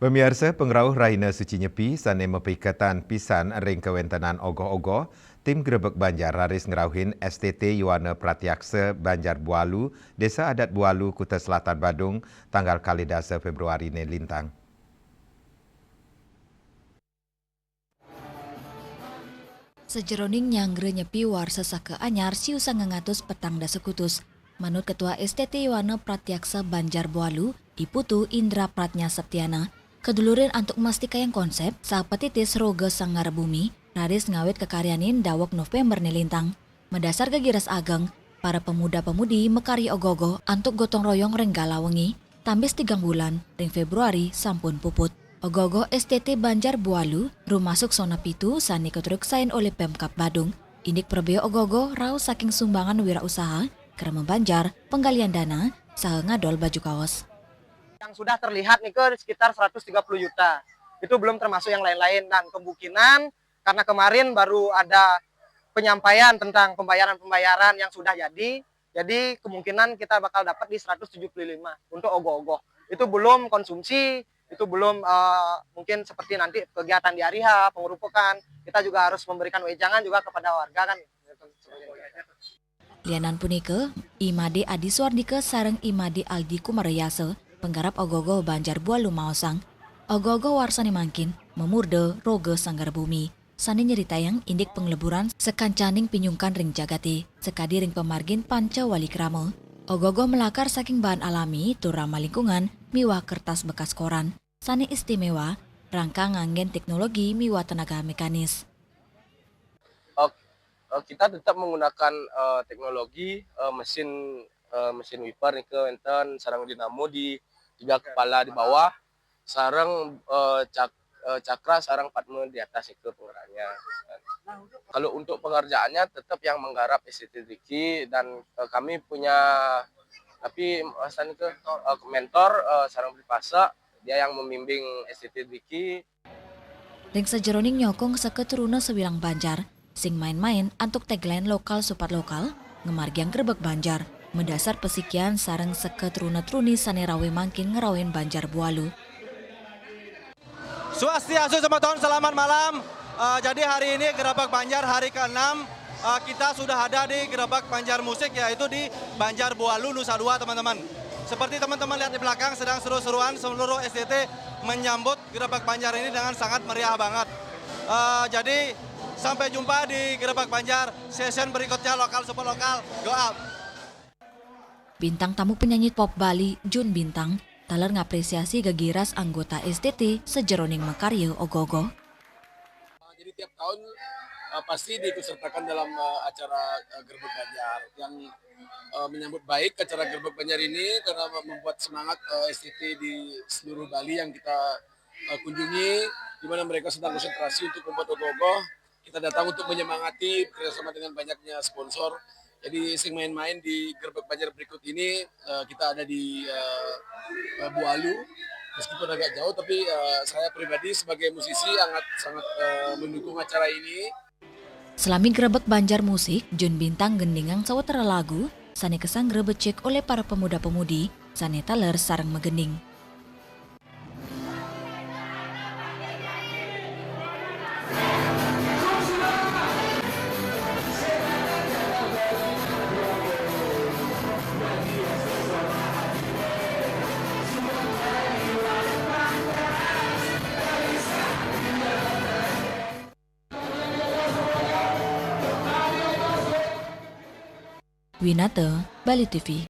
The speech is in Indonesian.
Pemirsa pengrauh Raina Suci Nyepi sane mepikatan pisan ring kewentanan ogoh-ogoh, tim Grebek Banjar haris ngerauhin STT Yuwana Pratyaksa Banjar Bualu, Desa Adat Bualu, Kuta Selatan Badung, tanggal kalidasa Februari ne lintang. Sejeroning nyanggre nyepi war sesake anyar siusa ngangatus petang da sekutus. Manut Ketua STT Yuwana Pratyaksa Banjar Bualu, Diputu Indra Pratnya Septiana, kedulurin antuk mastikayang konsep sapetitis roga sangar bumi, raris ngawit kekaryanin dawak November nelintang. Mendasar gegiras ageng, para pemuda-pemudi mekari ogogo antuk gotong royong renggala wengi, tambis 3 bulan, ring Februari sampun puput. Ogogo STT Banjar Bualu, rumasuk sona pitu sani ketruksain oleh Pemkap Badung. Indik perbeo ogogo rau saking sumbangan wirausaha, kerema Banjar, penggalian dana, saha ngadol baju kaos. Yang sudah terlihat nih ke sekitar 130 juta. Itu belum termasuk yang lain-lain. Dan kemungkinan karena kemarin baru ada penyampaian tentang pembayaran-pembayaran yang sudah jadi kemungkinan kita bakal dapat di 175 untuk ogoh-ogoh. Itu belum konsumsi, itu belum mungkin seperti nanti kegiatan di hari H, pengerupukan. Kita juga harus memberikan wejangan juga kepada warga kan. Lianan punike, Imade Adi Suardike sareng Imade Aldi Kumarayase, penggarap ogogo Banjar Bualu maosang. Ogogo warsani mangkin, memurde roge sanggar bumi. Sani nyeritayang indik pengleburan sekancaning pinyungkan ring jagati, sekadi ring pemargin panca wali krama. Ogogo melakar saking bahan alami, tur ramah lingkungan, miwah kertas bekas koran. Sani istimewa, rangka nganggen teknologi miwah tenaga mekanis. Kita tetap menggunakan teknologi mesin wiper nih ke enten sarang dinamo di 3 kepala di bawah, sarang cakra sarang patme di atas itu penggeraknya. Kalau untuk pengerjaannya tetap yang menggarap STT Diki dan kami punya mentor sarang pripasa, dia yang membimbing STT Diki. Ring sejeroning nyokong seketuruna sebilang Banjar, sing main-main antuk tagline lokal supat lokal, ngemargiang Grebek Banjar, mendasar pesikian sareng seketuruna truni sanerawe mangkin ngerawen Banjar Bualu. Swastiastu sama tahun selamat malam. Jadi hari ini Grebek Banjar hari ke-6 kita sudah ada di Grebek Banjar Musik, yaitu di Banjar Bualu Nusa Dua, teman-teman. Seperti teman-teman lihat di belakang sedang seru-seruan seluruh STT menyambut Grebek Banjar ini dengan sangat meriah banget. Jadi sampai jumpa di Grebek Banjar, session berikutnya lokal super lokal, go up. Bintang tamu penyanyi pop Bali, Jun Bintang, taler ngapresiasi gegiras anggota STT sejeroning makarya ogogo. Jadi tiap tahun pasti diikutsertakan dalam acara Grebek Banjar yang menyambut baik acara Grebek Banjar ini karena membuat semangat STT di seluruh Bali yang kita kunjungi, di mana mereka sedang konsentrasi untuk membuat ogoh-ogoh. Kita datang untuk menyemangati bekerjasama dengan banyaknya sponsor. Jadi sing main-main di Grebek Banjar berikut ini kita ada di Bualu, meskipun agak jauh, tapi saya pribadi sebagai musisi sangat mendukung acara ini. Selami Grebek Banjar Musik, Jun Bintang gendingang sawetara lagu, sane kesang grebecek oleh para pemuda-pemudi, sane taler sareng megending. Winata, Bali TV.